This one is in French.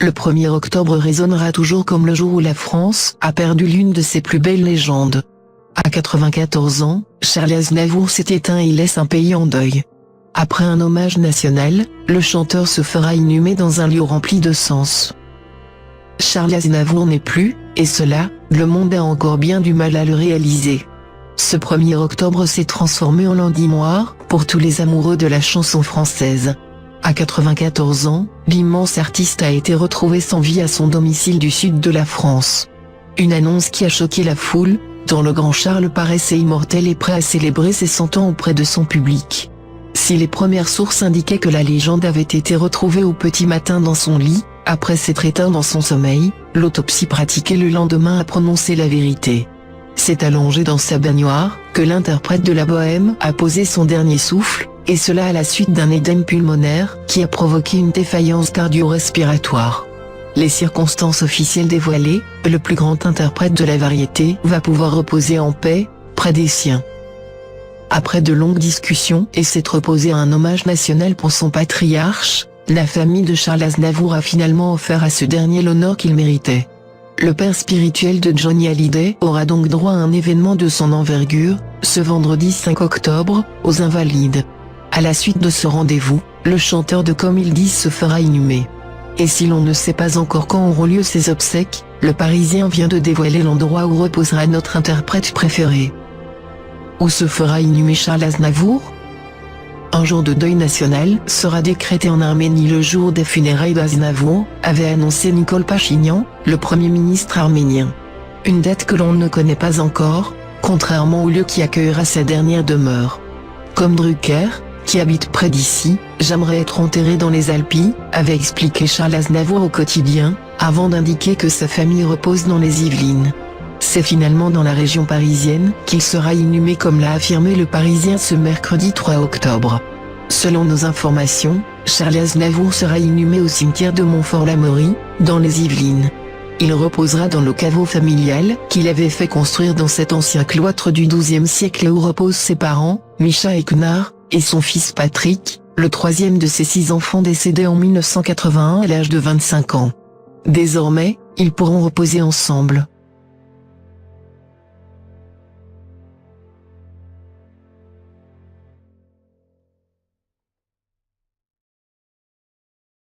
Le 1er octobre résonnera toujours comme le jour où la France a perdu l'une de ses plus belles légendes. À 94 ans, Charles Aznavour s'est éteint et laisse un pays en deuil. Après un hommage national, le chanteur se fera inhumer dans un lieu rempli de sens. Charles Aznavour n'est plus, et cela, le monde a encore bien du mal à le réaliser. Ce 1er octobre s'est transformé en lundi noir, pour tous les amoureux de la chanson française. À 94 ans, l'immense artiste a été retrouvé sans vie à son domicile du sud de la France. Une annonce qui a choqué la foule, dont le grand Charles paraissait immortel et prêt à célébrer ses 100 ans auprès de son public. Si les premières sources indiquaient que la légende avait été retrouvée au petit matin dans son lit, après s'être éteint dans son sommeil, l'autopsie pratiquée le lendemain a prononcé la vérité. C'est allongé dans sa baignoire, que l'interprète de la Bohème a posé son dernier souffle, et cela à la suite d'un édème pulmonaire qui a provoqué une défaillance cardio-respiratoire. Les circonstances officielles dévoilées, le plus grand interprète de la variété va pouvoir reposer en paix, près des siens. Après de longues discussions et s'être posé un hommage national pour son patriarche, la famille de Charles Aznavour a finalement offert à ce dernier l'honneur qu'il méritait. Le père spirituel de Johnny Hallyday aura donc droit à un événement de son envergure, ce vendredi 5 octobre, aux Invalides. À la suite de ce rendez-vous, le chanteur de Comme ils disent se fera inhumer. Et si l'on ne sait pas encore quand auront lieu ses obsèques, le Parisien vient de dévoiler l'endroit où reposera notre interprète préféré. Où se fera inhumer Charles Aznavour? Un jour de deuil national sera décrété en Arménie le jour des funérailles d'Aznavour, avait annoncé Nikol Pachinian, le Premier ministre arménien. Une date que l'on ne connaît pas encore, contrairement au lieu qui accueillera sa dernière demeure. Comme Drucker, qui habite près d'ici, j'aimerais être enterré dans les Alpes, avait expliqué Charles Aznavour au quotidien, avant d'indiquer que sa famille repose dans les Yvelines. C'est finalement dans la région parisienne qu'il sera inhumé comme l'a affirmé le Parisien ce mercredi 3 octobre. Selon nos informations, Charles Aznavour sera inhumé au cimetière de Montfort-l'Amaury, dans les Yvelines. Il reposera dans le caveau familial qu'il avait fait construire dans cet ancien cloître du XIIe siècle où reposent ses parents, Micha Eknar, et son fils Patrick, le troisième de ses 6 enfants décédés en 1981 à l'âge de 25 ans. Désormais, ils pourront reposer ensemble.